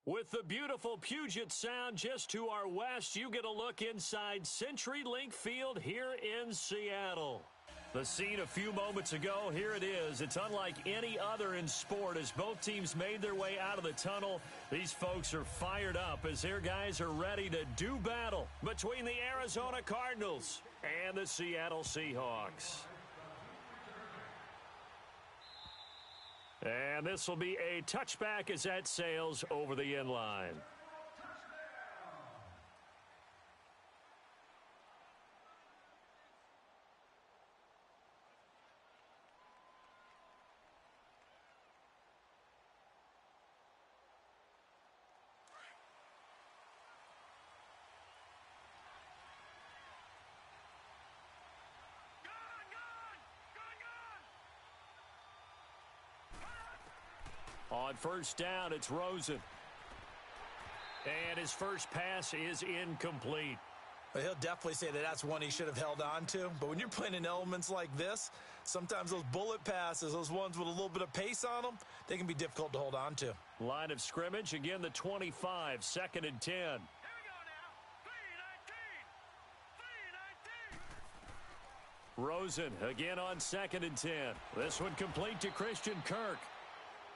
With the beautiful Puget Sound just to our west, you get a look inside CenturyLink Field here in Seattle. The scene a few moments ago, here it is. It's unlike any other in sport as both teams made their way out of the tunnel. These folks are fired up as their guys are ready to do battle between the Arizona Cardinals and the Seattle Seahawks. And this will be a touchback as that sails over the end line. On first down, it's Rosen. And his first pass is incomplete. Well, he'll definitely say that that's one he should have held on to. But when you're playing in elements like this, sometimes those bullet passes, those ones with a little bit of pace on them, they can be difficult to hold on to. Line of scrimmage, again the 25, 2nd and 10. Here we go now. 3-19. Rosen again on 2nd and 10. This one complete to Christian Kirk.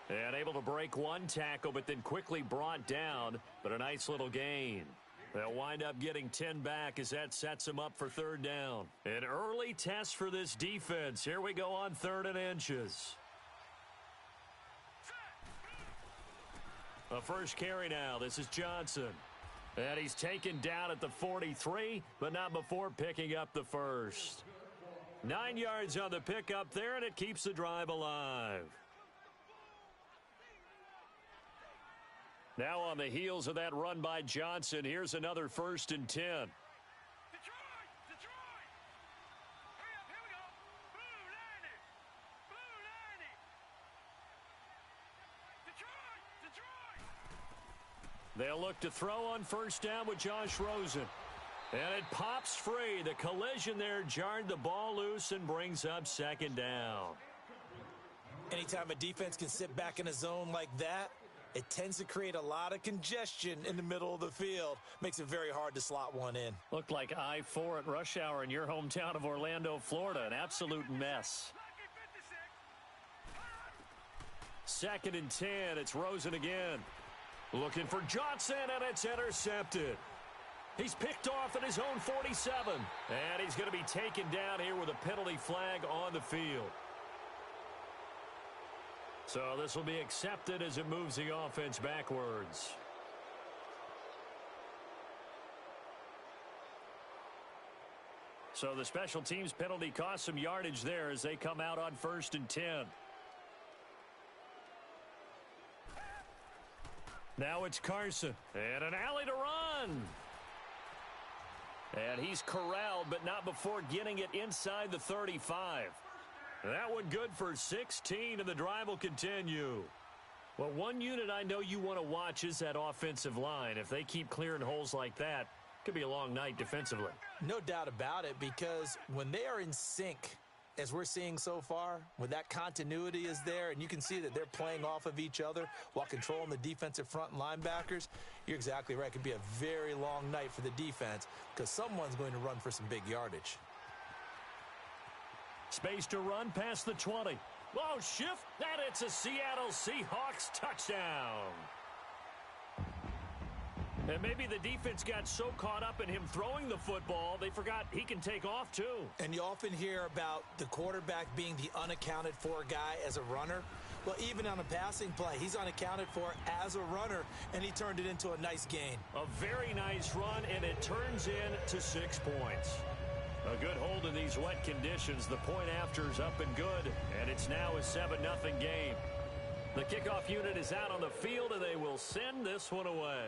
And able to break one tackle, but then quickly brought down. But a nice little gain. They'll wind up getting 10 back as that sets them up for 3rd down. An early test for this defense. Here we go on 3rd and inches. A first carry now. This is Johnson. And he's taken down at the 43, but not before picking up the first. 9 yards on the pickup there, and it keeps the drive alive. Now on the heels of that run by Johnson, here's another 1st and 10. Detroit! Hurry up, here we go. Blue 90. Detroit! They'll look to throw on first down with Josh Rosen. And it pops free. The collision there jarred the ball loose and brings up 2nd down. Anytime a defense can sit back in a zone like that, it tends to create a lot of congestion in the middle of the field. Makes it very hard to slot one in. Looked like I-4 at rush hour in your hometown of Orlando, Florida. An absolute mess. 2nd and 10. It's Rosen again. Looking for Johnson, and it's intercepted. He's picked off at his own 47. And he's going to be taken down here with a penalty flag on the field. So this will be accepted as it moves the offense backwards. So the special teams penalty cost some yardage there as they come out on 1st and 10. Now it's Carson. And an alley to run. And he's corralled, but not before getting it inside the 35. That one good for 16, and the drive will continue. Well, one unit I know you want to watch is that offensive line. If they keep clearing holes like that, it could be a long night defensively. No doubt about it, because when they are in sync, as we're seeing so far, when that continuity is there and you can see that they're playing off of each other while controlling the defensive front and linebackers, you're exactly right. It could be a very long night for the defense because someone's going to run for some big yardage. Space to run past the 20. Oh, shift, and it's a Seattle Seahawks touchdown. And maybe the defense got so caught up in him throwing the football, they forgot he can take off too. And you often hear about the quarterback being the unaccounted for guy as a runner. Well, even on a passing play, he's unaccounted for as a runner, and he turned it into a nice gain. A very nice run, and it turns into 6 points. A good hold in these wet conditions. The point after is up and good, and it's now a 7-0 game. The kickoff unit is out on the field, and they will send this one away.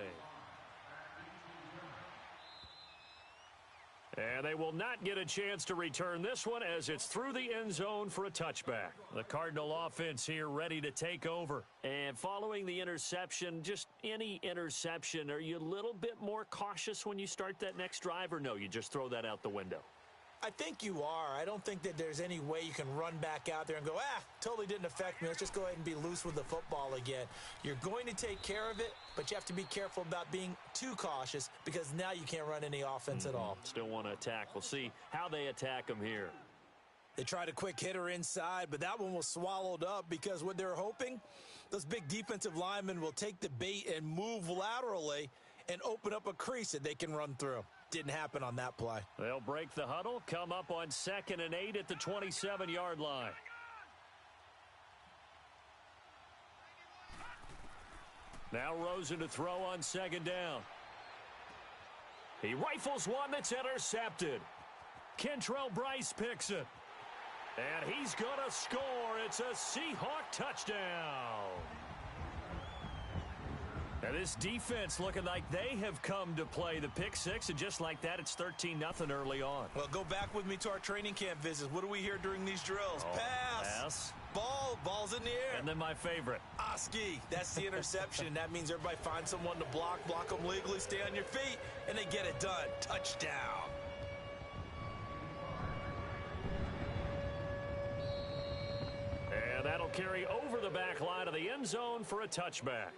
And they will not get a chance to return this one as it's through the end zone for a touchback. The Cardinal offense here ready to take over. And following the interception, just any interception, are you a little bit more cautious when you start that next drive, or no, you just throw that out the window? I think you are. I don't think that there's any way you can run back out there and go, totally didn't affect me. Let's just go ahead and be loose with the football again. You're going to take care of it, but you have to be careful about being too cautious because now you can't run any offense at all. Still want to attack. We'll see how they attack them here. They tried a quick hitter inside, but that one was swallowed up because what they're hoping, those big defensive linemen will take the bait and move laterally and open up a crease that they can run through. Didn't happen on that play. They'll break the huddle, come up on 2nd and 8 at the 27-yard line. Now Rosen to throw on 2nd down. He rifles one that's intercepted. Kentrell Bryce picks it. And he's going to score. It's a Seahawk touchdown. And this defense looking like they have come to play the pick six, and just like that, it's 13-0 early on. Well, go back with me to our training camp visits. What do we hear during these drills? Pass. Ball's in the air. And then my favorite. Oski. That's the interception. That means everybody finds someone to block them legally, stay on your feet, and they get it done. Touchdown. And that'll carry over the back line of the end zone for a touchback.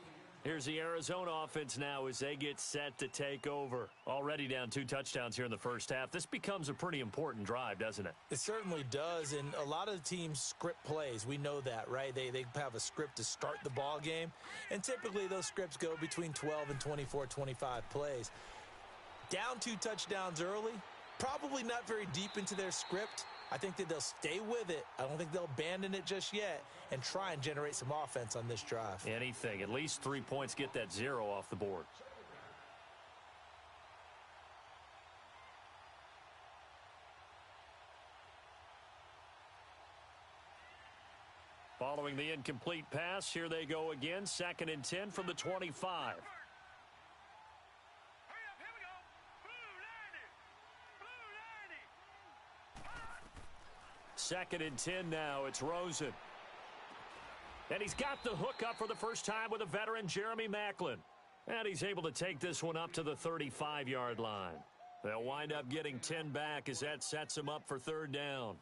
Here's the Arizona offense now as they get set to take over. Already down 2 touchdowns here in the first half. This becomes a pretty important drive, doesn't it? It certainly does, and a lot of the teams script plays. We know that, right? They have a script to start the ball game, and typically those scripts go between 12 and 24, 25 plays. Down 2 touchdowns early, probably not very deep into their script. I think that they'll stay with it. I don't think they'll abandon it just yet and try and generate some offense on this drive. Anything. At least 3 points, get that 0 off the board. Following the incomplete pass, here they go again. 2nd and 10 from the 25. 2nd and 10 now. It's Rosen. And he's got the hook up for the first time with a veteran, Jeremy Maclin. And he's able to take this one up to the 35-yard line. They'll wind up getting 10 back as that sets them up for 3rd down.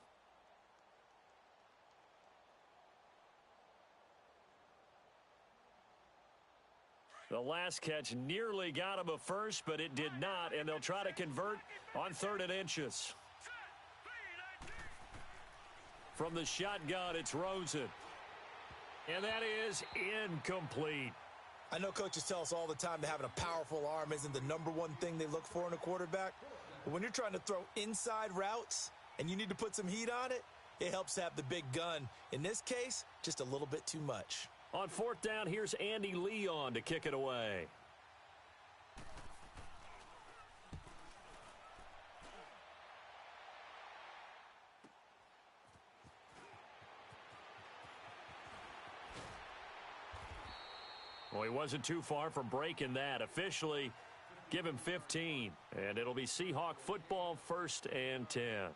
The last catch nearly got him a first, but it did not, and they'll try to convert on 3rd and inches. From the shotgun, it's Rosen. And that is incomplete. I know coaches tell us all the time that having a powerful arm isn't the #1 thing they look for in a quarterback. But when you're trying to throw inside routes and you need to put some heat on it, it helps to have the big gun. In this case, just a little bit too much. On 4th down, here's Andy Leon to kick it away. Well, he wasn't too far from breaking that. Officially, give him 15. And it'll be Seahawk football, 1st and 10.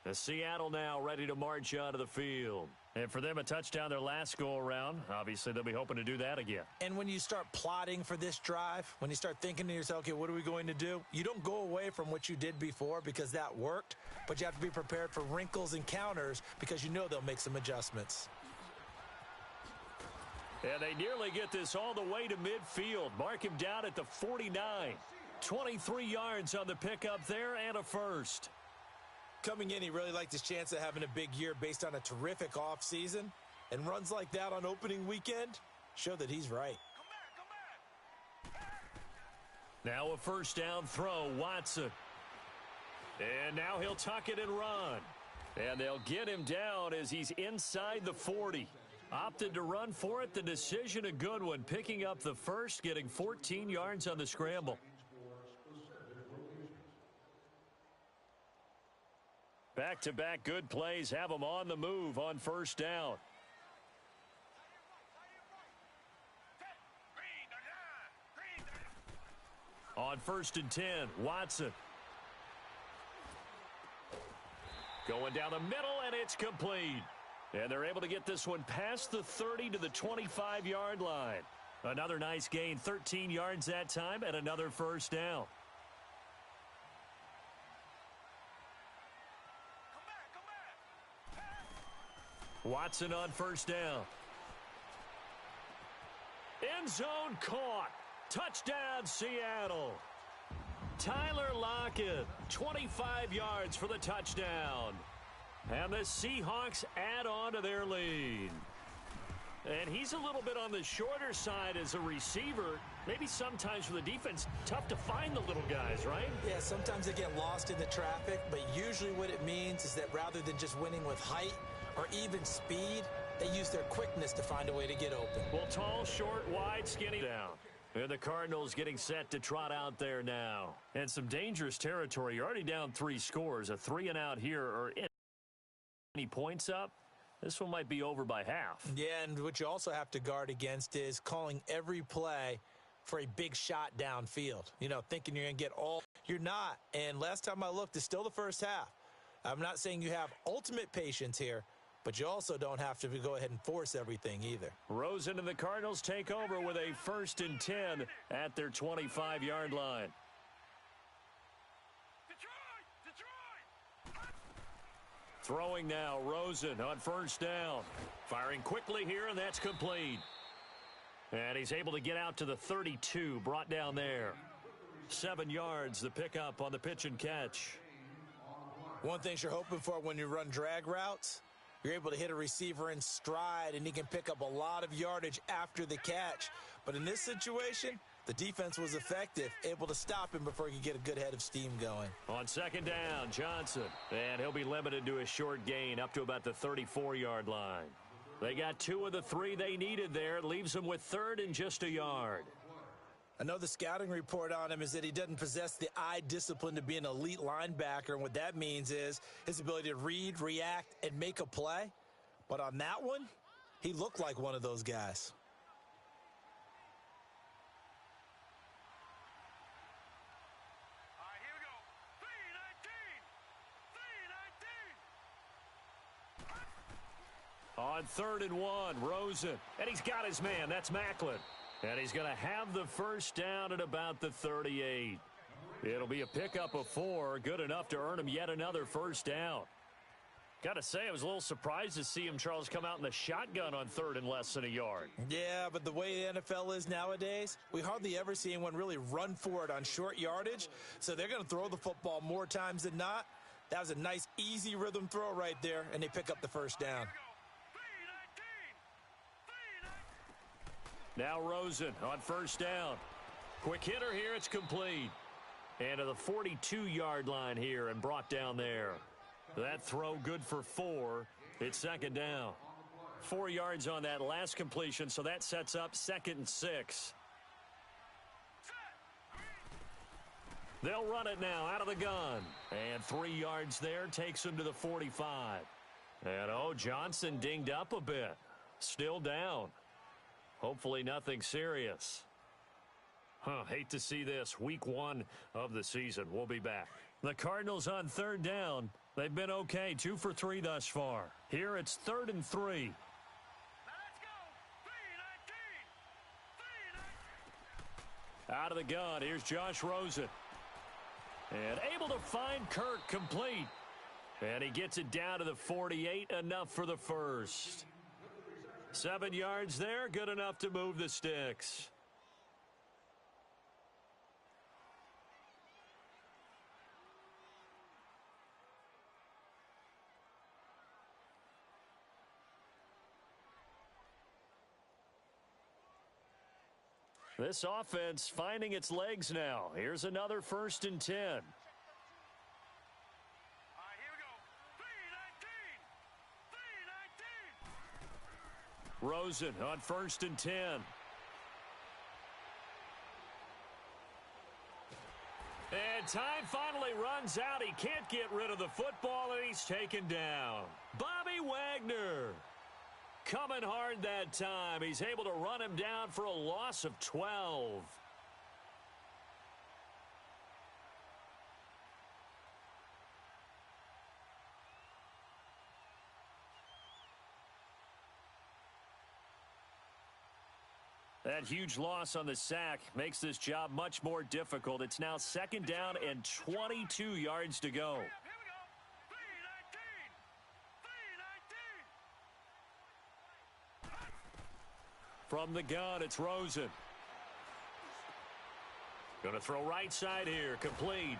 The Seattle now ready to march out of the field. And for them, a touchdown their last go-around. Obviously, they'll be hoping to do that again. And when you start plotting for this drive, when you start thinking to yourself, okay, what are we going to do? You don't go away from what you did before because that worked, but you have to be prepared for wrinkles and counters because you know they'll make some adjustments. And they nearly get this all the way to midfield. Mark him down at the 49. 23 yards on the pickup there and a first. Coming in, he really liked his chance of having a big year based on a terrific offseason. And runs like that on opening weekend show that he's right. Now a 1st down throw, Watson. And now he'll tuck it and run. And they'll get him down as he's inside the 40. Opted to run for it. The decision a good one. Picking up the first, getting 14 yards on the scramble. Back-to-back good plays have them on the move on 1st down. On 1st and 10, Watson. Going down the middle, and it's complete. And they're able to get this one past the 30 to the 25-yard line. Another nice gain, 13 yards that time, and another 1st down. Watson on first down. End zone caught. Touchdown, Seattle. Tyler Lockett, 25 yards for the touchdown. And the Seahawks add on to their lead. And he's a little bit on the shorter side as a receiver. Maybe sometimes for the defense, tough to find the little guys, right? Yeah, sometimes they get lost in the traffic, but usually what it means is that rather than just winning with height or even speed, they use their quickness to find a way to get open. Well, tall, short, wide, skinny down. And the Cardinals getting set to trot out there now. And some dangerous territory. You're already down 3 scores. A 3-and-out here or any points up. This one might be over by half. Yeah, and what you also have to guard against is calling every play for a big shot downfield. You know, thinking you're going to get all. You're not. And last time I looked, it's still the first half. I'm not saying you have ultimate patience here, but you also don't have to go ahead and force everything either. Rosen and the Cardinals take over with a 1st and 10 at their 25-yard line. Throwing now, Rosen on first down. Firing quickly here, and that's complete. And he's able to get out to the 32, brought down there. 7 yards, the pickup on the pitch and catch. One thing you're hoping for when you run drag routes, you're able to hit a receiver in stride, and he can pick up a lot of yardage after the catch. But in this situation, the defense was effective, able to stop him before he could get a good head of steam going. On second down, Johnson. And he'll be limited to a short gain up to about the 34-yard line. They got 2 of the 3 they needed there. It leaves them with 3rd and just a yard. I know the scouting report on him is that he doesn't possess the eye discipline to be an elite linebacker, and what that means is his ability to read, react, and make a play. But on that one, he looked like one of those guys. On 3rd and 1, Rosen. And he's got his man. That's Macklin. And he's going to have the first down at about the 38. It'll be a pickup of 4. Good enough to earn him yet another first down. Got to say, I was a little surprised to see him, Charles, come out in the shotgun on 3rd and less than a yard. Yeah, but the way the NFL is nowadays, we hardly ever see anyone really run for it on short yardage. So they're going to throw the football more times than not. That was a nice, easy rhythm throw right there, and they pick up the first down. Now Rosen on first down. Quick hitter here, it's complete. And to the 42-yard line here and brought down there. That throw good for 4. It's 2nd down. 4 yards on that last completion, so that sets up 2nd and 6. They'll run it now out of the gun. And 3 yards there takes him to the 45. And, Johnson dinged up a bit. Still down. Hopefully nothing serious. Hate to see this. Week 1 of the season. We'll be back. The Cardinals on 3rd down. They've been okay. 2 for 3 thus far. Here it's 3rd and 3. Out of the gun. Here's Josh Rosen. And able to find Kirk complete. And he gets it down to the 48. Enough for the first. 7 yards there, good enough to move the sticks. This offense finding its legs now. Here's another 1st and 10. Rosen on 1st and 10. And time finally runs out. He can't get rid of the football, and he's taken down. Bobby Wagner coming hard that time. He's able to run him down for a loss of 12. That huge loss on the sack makes this job much more difficult. It's now 2nd down and 22 yards to go. From the gun, it's Rosen. Going to throw right side here, complete.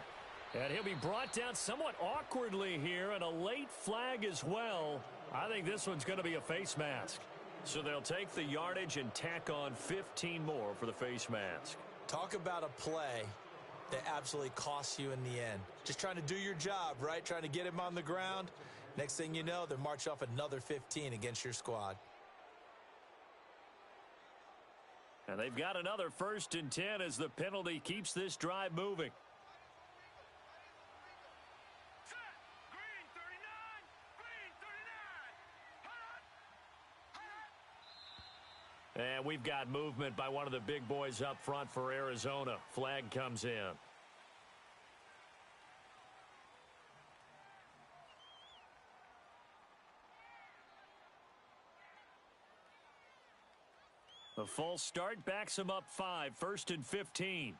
And he'll be brought down somewhat awkwardly here, and a late flag as well. I think this one's going to be a face mask. So they'll take the yardage and tack on 15 more for the face mask. Talk about a play that absolutely costs you in the end. Just trying to do your job, right? Trying to get him on the ground. Next thing you know, they're march off another 15 against your squad. And they've got another 1st and 10 as the penalty keeps this drive moving. Set. Green 39. Green 39. Hold on. And we've got movement by one of the big boys up front for Arizona. Flag comes in. The full start backs him up 5, 1st and 15. Here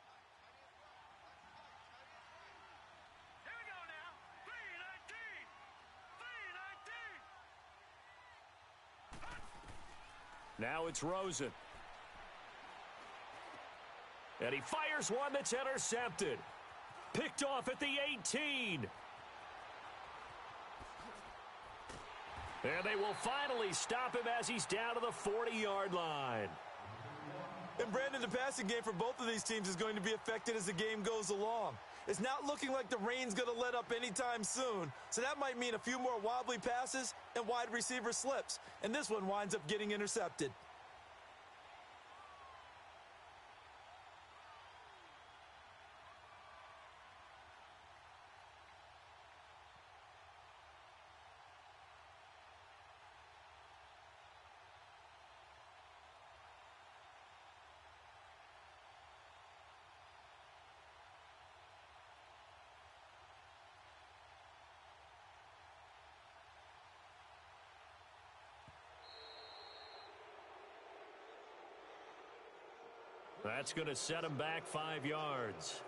we go now. 3-19. 3-19. Now it's Rosen. And he fires one that's intercepted. Picked off at the 18. And they will finally stop him as he's down to the 40-yard line. And Brandon, the passing game for both of these teams is going to be affected as the game goes along. It's not looking like the rain's going to let up anytime soon, so that might mean a few more wobbly passes and wide receiver slips, and this one winds up getting intercepted. That's going to set him back 5 yards.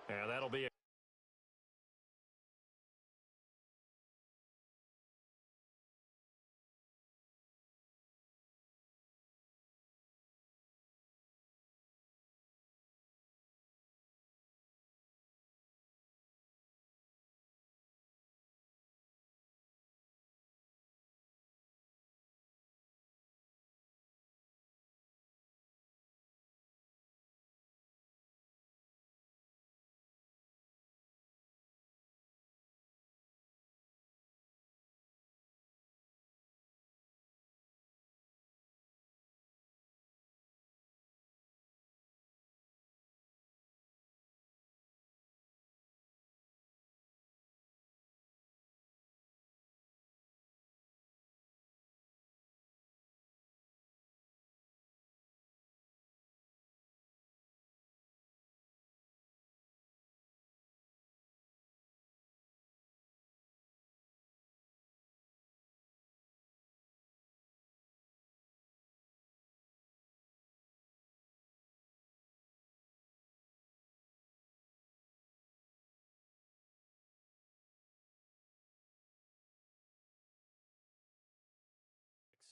And that'll be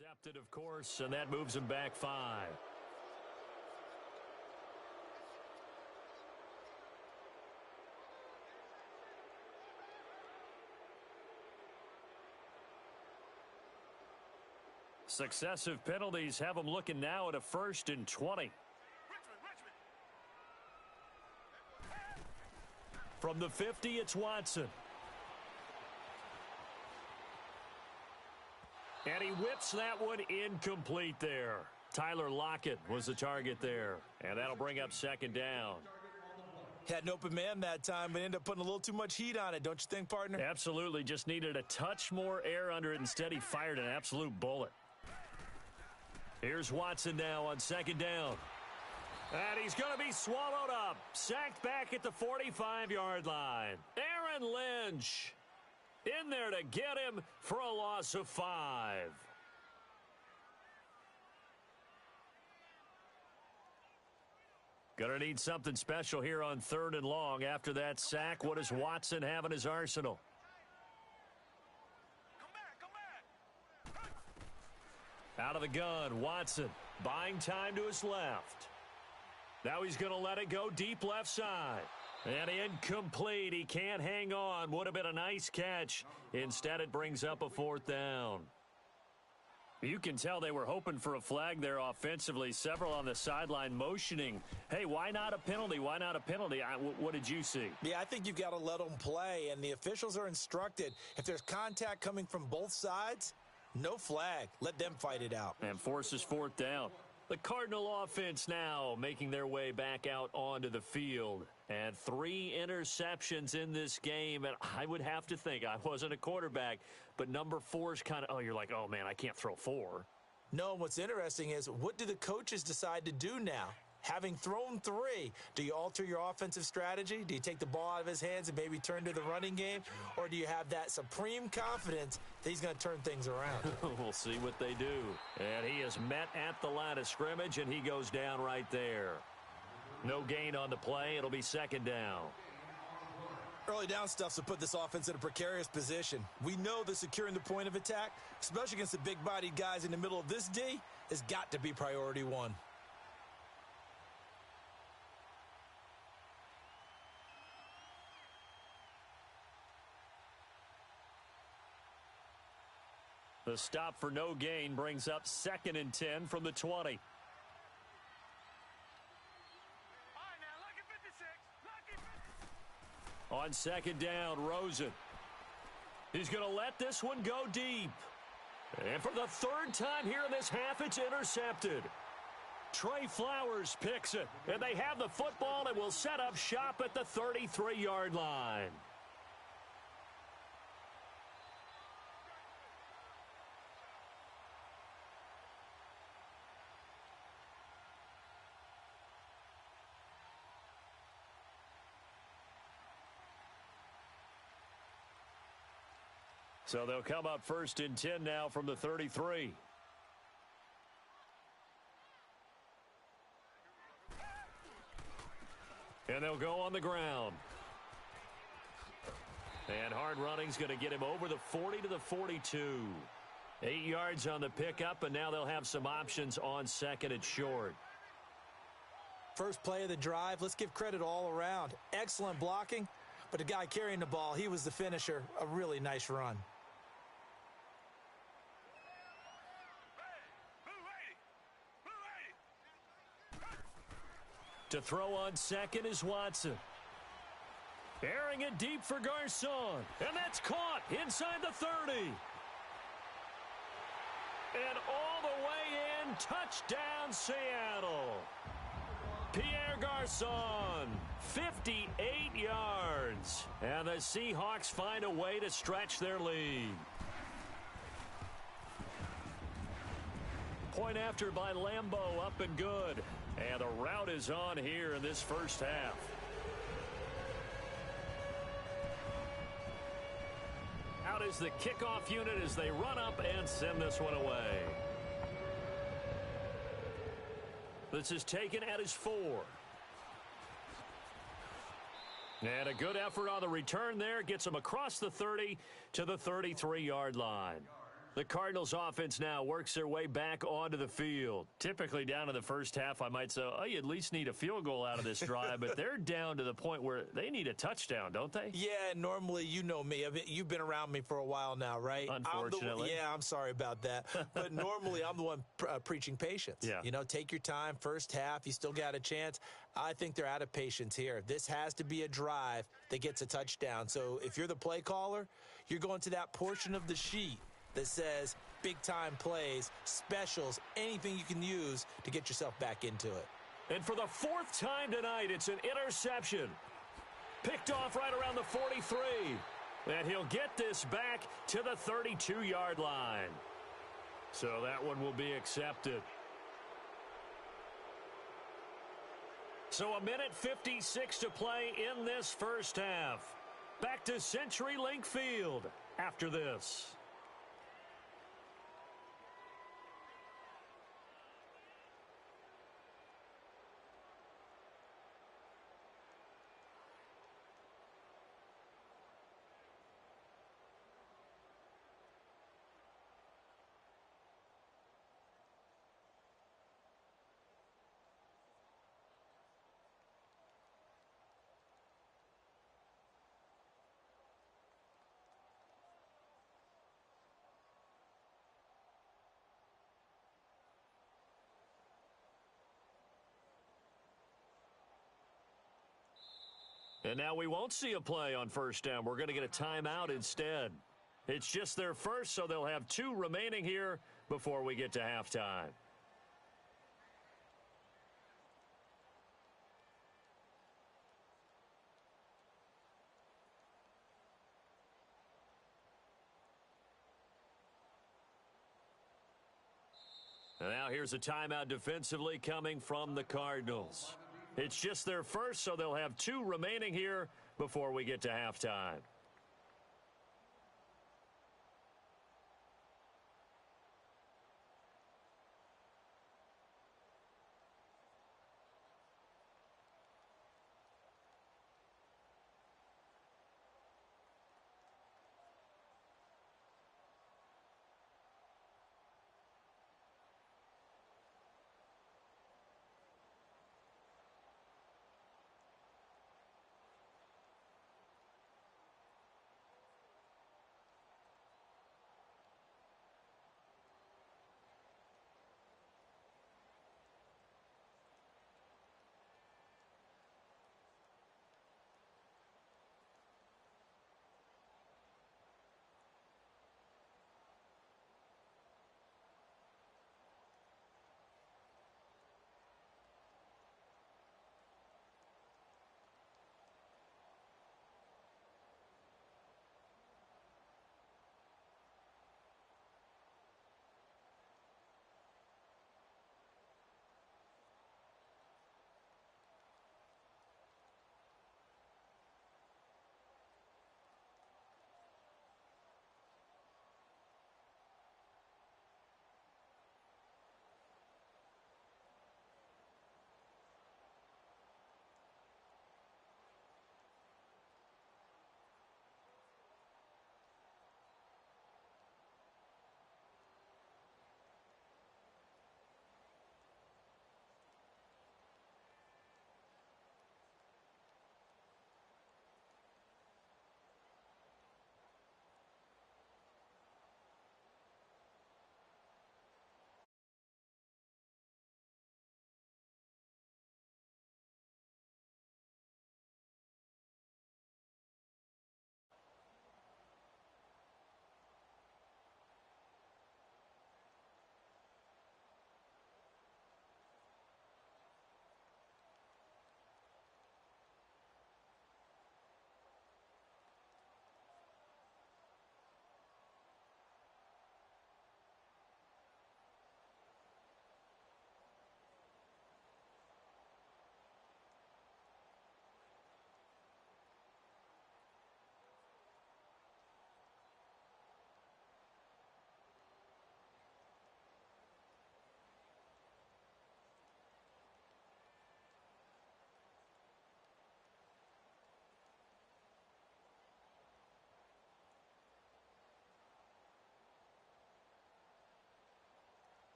accepted, of course, and that moves him back 5. Successive penalties have him looking now at a 1st and 20. Richmond. From the 50, it's Watson. And he whips that one incomplete there. Tyler Lockett was the target there. And that'll bring up second down. Had an open man that time, but ended up putting a little too much heat on it, don't you think, partner? Absolutely. Just needed a touch more air under it. Instead, he fired an absolute bullet. Here's Watson now on second down. And he's going to be swallowed up. Sacked back at the 45-yard line. Aaron Lynch in there to get him for a loss of 5. Going to need something special here on 3rd and long. After that sack, what does Watson have in his arsenal? Come back. Out of the gun, Watson buying time to his left. Now he's going to let it go deep left side. And incomplete. He can't hang on. Would have been a nice catch. Instead, it brings up a 4th down. You can tell they were hoping for a flag there offensively. Several on the sideline motioning. Hey, why not a penalty? Why not a penalty? What did you see? Yeah, I think you've got to let them play, and the officials are instructed. If there's contact coming from both sides, no flag. Let them fight it out. And forces 4th down. The Cardinal offense now making their way back out onto the field. And 3 interceptions in this game. And I would have to think, I wasn't a quarterback, but number 4 is kind of, you're like, oh, man, I can't throw 4. No, what's interesting is what do the coaches decide to do now? Having thrown 3, do you alter your offensive strategy? Do you take the ball out of his hands and maybe turn to the running game? Or do you have that supreme confidence that he's going to turn things around? We'll see what they do. And he is met at the line of scrimmage, and he goes down right there. No gain on the play. It'll be second down. Early down stuff to put this offense in a precarious position. We know that securing the point of attack, especially against the big-bodied guys in the middle of this D, has got to be priority 1. The stop for no gain brings up 2nd and 10 from the 20. All right, now, lucky 56. Lucky 56. On 2nd down, Rosen. He's going to let this one go deep. And for the 3rd time here in this half, it's intercepted. Trey Flowers picks it. And they have the football and will set up shop at the 33-yard line. So they'll come up 1st and 10 now from the 33. And they'll go on the ground. And hard running's going to get him over the 40 to the 42. 8 yards on the pickup, and now they'll have some options on 2nd and short. First play of the drive, let's give credit all around. Excellent blocking, but the guy carrying the ball, he was the finisher. A really nice run. To throw on 2nd is Watson. Airing it deep for Garcon. And that's caught inside the 30. And all the way in, touchdown Seattle. Pierre Garcon, 58 yards. And the Seahawks find a way to stretch their lead. Point after by Lambeau, up and good. And the route is on here in this first half. Out is the kickoff unit as they run up and send this one away. This is taken at his 4. And a good effort on the return there. Gets him across the 30 to the 33-yard line. The Cardinals offense now works their way back onto the field. Typically down in the first half, I might say, you at least need a field goal out of this drive, but they're down to the point where they need a touchdown, don't they? Yeah, normally, you know me. You've been around me for a while now, right? Unfortunately. I'm sorry about that. But normally, I'm the one preaching patience. Yeah. You know, take your time. First half, you still got a chance. I think they're out of patience here. This has to be a drive that gets a touchdown. So if you're the play caller, you're going to that portion of the sheet that says big-time plays, specials, anything you can use to get yourself back into it. And for the fourth time tonight, it's an interception. Picked off right around the 43. And he'll get this back to the 32-yard line. So that one will be accepted. So a minute 56 to play in this first half. Back to CenturyLink Field after this. And now we won't see a play on first down. We're going to get a timeout instead. It's just their first, so they'll have 2 remaining here before we get to halftime. And now here's a timeout defensively coming from the Cardinals. It's just their first, so they'll have 2 remaining here before we get to halftime.